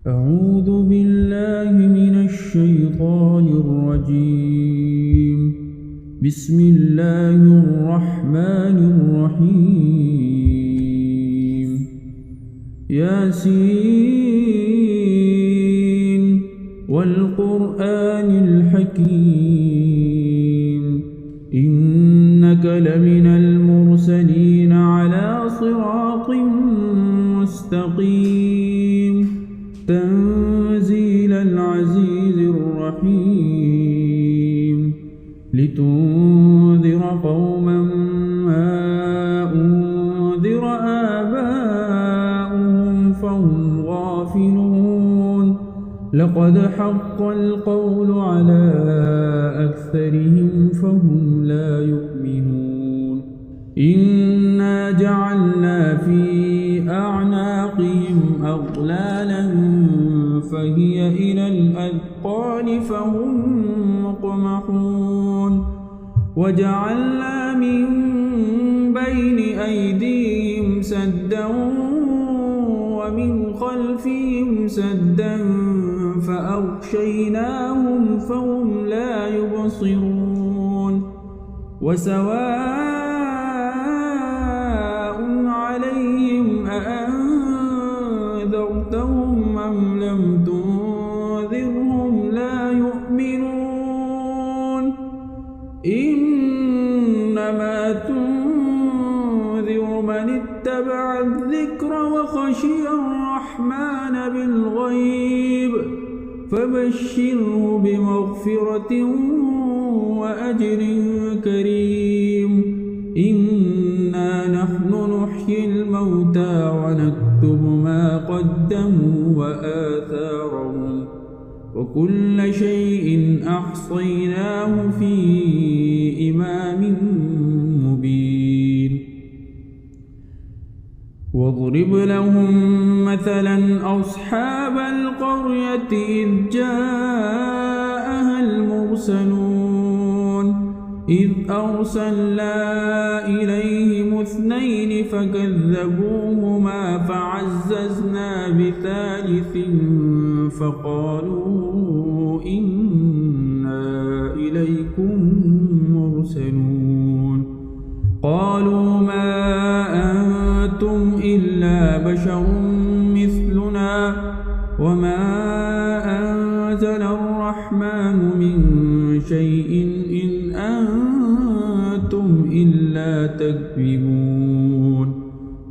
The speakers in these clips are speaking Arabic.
أعوذ بالله من الشيطان الرجيم. بسم الله الرحمن الرحيم. ياسين والقرآن الحكيم إنك لمن المرسلين على صراط مستقيم تنزيل العزيز الرحيم لتنذر قوما ما أنذر آباؤهم فهم غافلون لقد حق القول على أكثرهم فهم لا يؤمنون إنا جعلنا في أعناقهم أغلالا فهي إلى الأذقان فهم مقمحون وجعلنا من بين أيديهم سدا ومن خلفهم سدا فأغشيناهم فهم لا يبصرون وسواء عليهم أأنذرتهم أم لم تنذرهم لا يؤمنون إنما تنذر من اتبع الذكر وخشي الرحمن بالغيب فبشره بمغفرة وأجر كريم إنا نحن نحيي الموتى ونكتب ما قدموا وآثارهم وكل شيء أحصيناه في إمام مبين واضرب لهم مثلا أصحاب القرية إذ جاءها المرسلون إذ أرسلنا إليهم اثنين فكذبوهما فعززنا بثالث فقالوا إنا إليكم مرسلون قالوا ما أنتم إلا بشر مثلنا وما أنزل الرحمن من شيء إن أنتم إلا تكذبون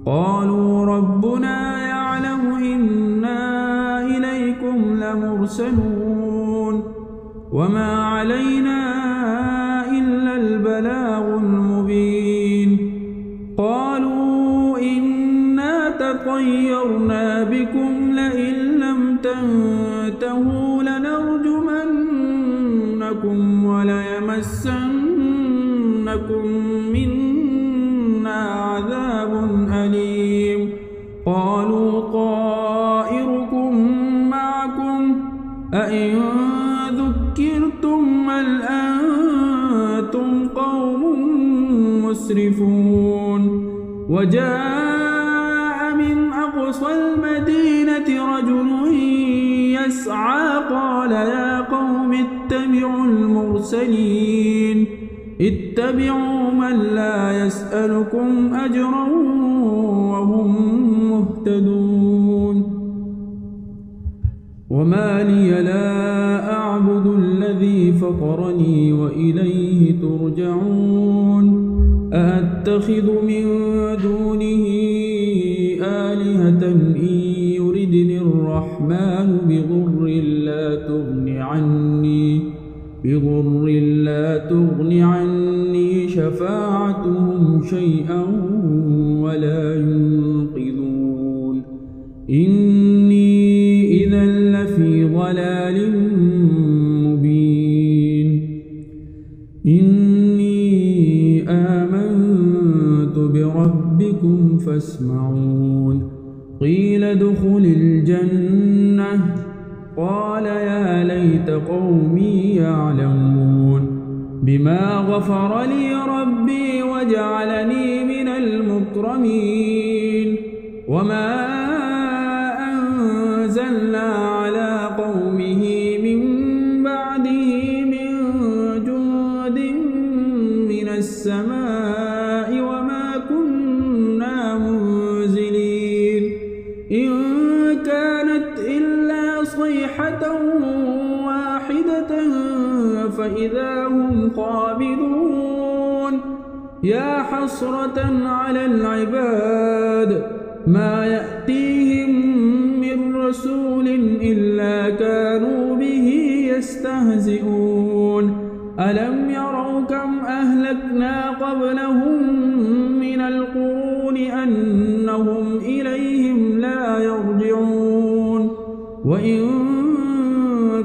قالوا ربنا يعلم إنا إليكم لمرسلون وما علينا إلا البلاغ المبين قالوا إنا تطيرنا بكم لئن لم تنتهوا لنرجمنكم وليمسنكم منا عذاب أليم قالوا طائركم معكم أئن ذكرتم بل أنتم قوم مسرفون وجاء من أقصى المدينة رجل يسعى قال يا قوم اتبعوا المرسلين اتبعوا من لا يسألكم أجرا وهم مهتدون وما لي لا أعبد الذي فطرني وإليه ترجعون أأتخذ من دونه آلهة إن يردني الرحمن بضر لا تغن عني شفاعتهم شيئا ولا ينقذون إني إذا لفي ضلال مبين إني آمنت بربكم فاسمعون قيل ادخل الجنة قال يا ليت قومي يعلمون بما غفر لي ربي وجعلني من المكرمين وما أنزلنا كانت إلا صيحة واحدة فإذا هم خامدون يا حسرة على العباد ما يأتيهم من رسول إلا كانوا به يستهزئون ألم يروا كم أهلكنا قبلهم من القرون أنهم إليهم لا يرجعون وإن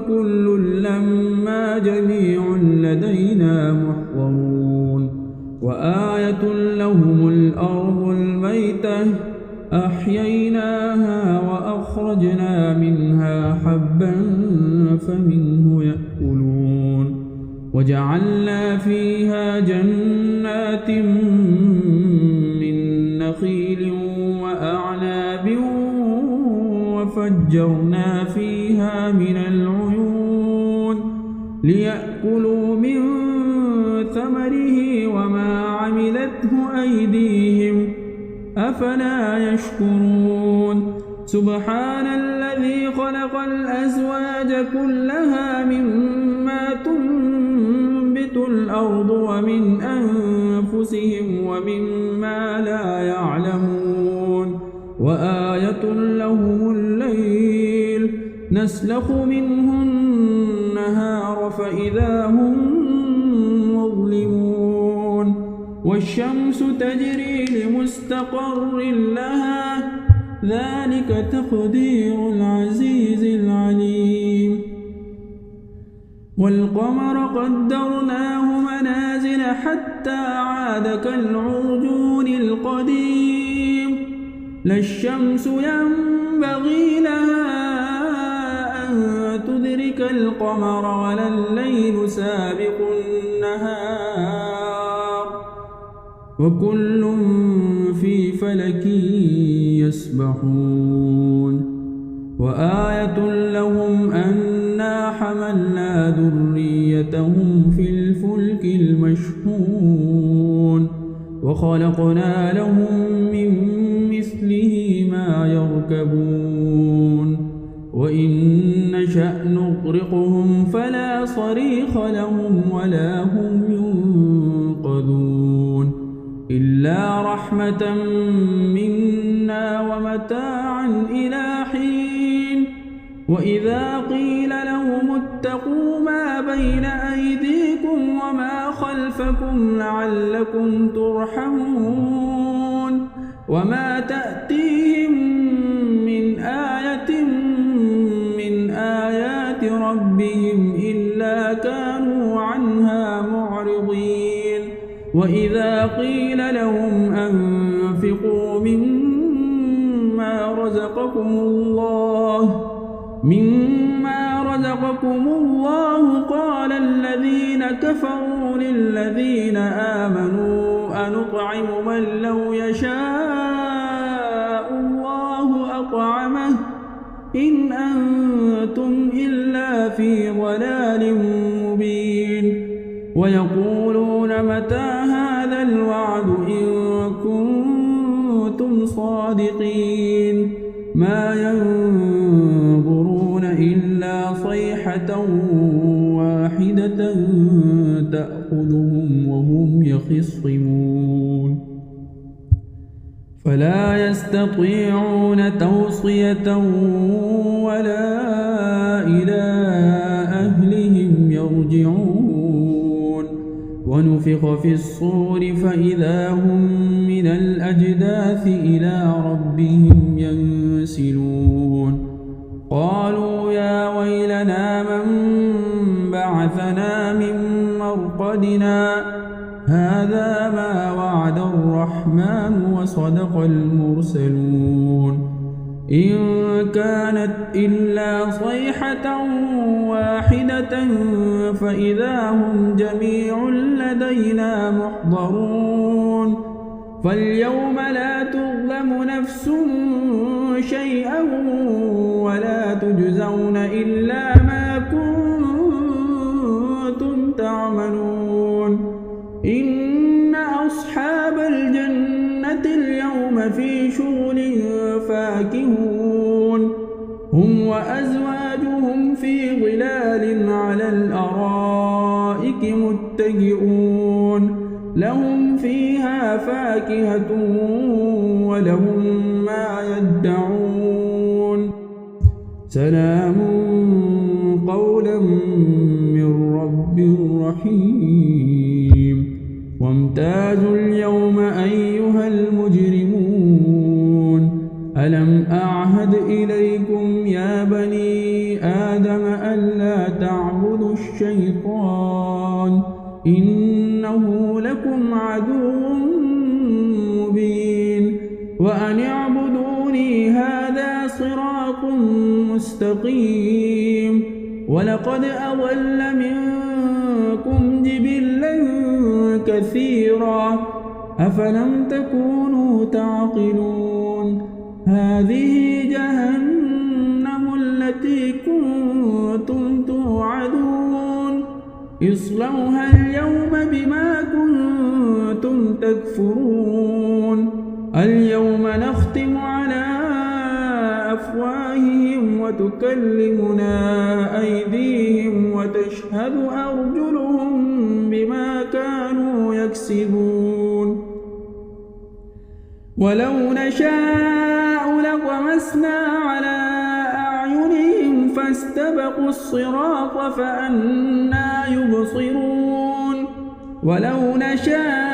كل لما جميع لدينا محضرون وآية لهم الأرض الميتة أحييناها وأخرجنا منها حبا فمنه يأكلون وجعلنا فيها جنات من نخيل وأعناب وفجرنا فيها من العيون ليأكلوا من ثمره وما عملته أيديهم أفلا يشكرون سبحان الذي خلق الأزواج كلها مما تنبت الأرض ومن أنفسهم ومما لا يعلمون وآية لهم الليل نسلخ منه النهار فإذا هم مظلمون والشمس تجري لمستقر لها ذلك تقدير العزيز العليم والقمر قدرناه منازل حتى عاد كالعرجون القديم لا الشمس ينبغي لها أن تدرك القمر ولا الليل سابق النهار وكل في فلك يسبحون وآية لهم أنا حملنا ذريتهم في الفلك المشحون وخلقنا لهم من مثله ما يركبون وإن نشأ نغرقهم فلا صريخ لهم ولا هم ينقذون إلا رحمة منا ومتاعا إلى حين وإذا قيل لهم اتقوا ما بين أيديكم وما خلفكم لعلكم ترحمون وما تأتيهم من آية من آيات ربهم إلا كانوا عنها معرضين وإذا قيل لهم أنفقوا مما رزقكم الله قال الذين كفروا للذين آمنوا أنطعم من لو يشاء الله أطعمه إن أنتم إلا في ضلال مبين ويقولون متى هذا الوعد إن كنتم صادقين ما ينظرون إلا صيحة واحدة تأخذهم وهم يخصمون فلا يستطيعون توصية ولا إلى أهلهم يرجعون ونفخ في الصور فإذا هم من الأجداث إلى ربهم ينسلون قالوا يا ويلنا من بعثنا من مرقدنا هذا ما وعد الرحمن وصدق المرسلون إن كانت إلا صيحة واحدة فإذا هم جميع لدينا محضرون فاليوم لا تظلم نفس شيئا ولا تجزون إلا ما كنتم تعملون إن أصحاب الجنة اليوم في شغل فاكهون هم وأزواجهم في ظلال على الأرائك متكئون لهم فيها فاكهة ولهم ما يدعون سلام قولا من رب رحيم وامتازوا اليوم أيها المجرمون ألم أعهد إليكم يا بني آدم ألا تعبدوا الشيطان إنه لكم عدو مبين وأن اعبدوني هذا صراط مستقيم ولقد أضل منكم جبلا كثيرا أفلم تكونوا تعقلون هذه جهنم التي كنتم توعدون اصلوها اليوم بما كنتم تكفرون اليوم نختم على أفواههم وتكلمنا أيديهم وتشهد أرجلهم بما كانوا يكسبون ولو نشاء لطمسنا على أعينهم فاستبقوا الصراط فأنى يبصرون ولو نشاء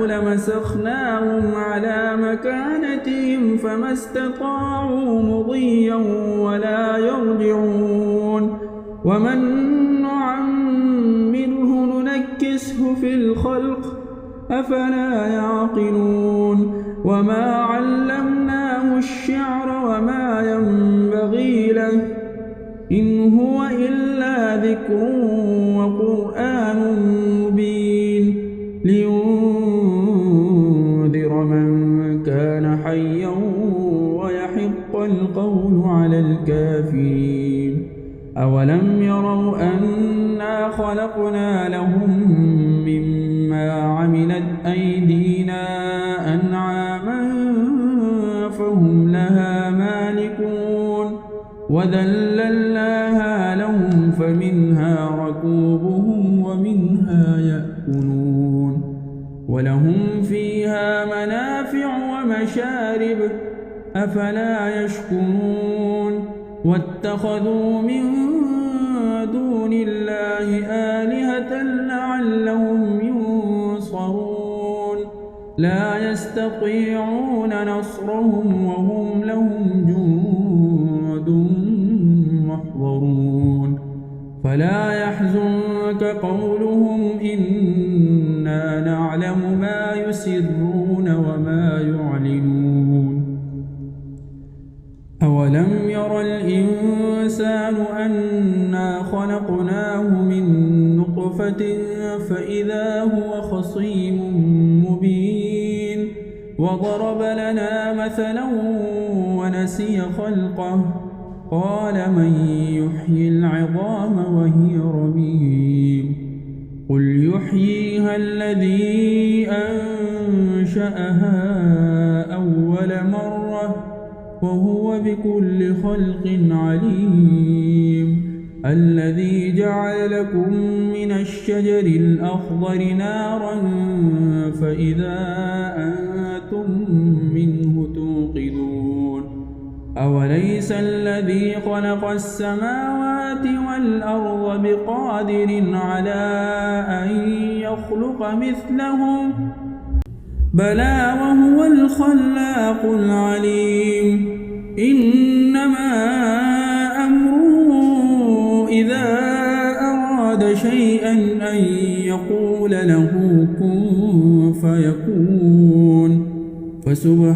لمسخناهم على مكانتهم فما استطاعوا مضيا ولا يرجعون ومن نعمره ننكسه في الخلق أفلا يعقلون وما علمناه الشعر وما ينبغي له إن هو إلا ذكر وقرآن مبين لينذر من كان حيا ويحق القول على الكافرين أولم يروا أنا خلقنا لهم مما عملت أيدينا أنعاما فهم لها مالكون وذللناها لهم فمنها ركوبهم ومنها يأكلون ولهم فيها منافع ومشارب أفلا يشكرون واتخذوا من دون الله آلهة لعلهم ينصرون لا يستطيعون نصرهم وهم لهم جند محضرون فلا يحزنك قولهم إنا نعلم ما يسرون وما يعلنون أولم ير الإنسان أنا خلقناه من نطفة فإذا هو خصيم مبين وضرب لنا مثلا ونسي خلقه قال من يحيي العظام وهي رميم قل يحييها الذي أنشأها أول مرة وهو بكل خلق عليم الذي جعل لكم من الشجر الأخضر نارا فإذا أنتم منه توقدون أوليس الذي خلق السماوات والأرض بقادر على أن يخلق مثلهم بلى وهو الخلاق العليم إنما أمره إذا أراد شيئا أن يقول له كن فيكون فسبحان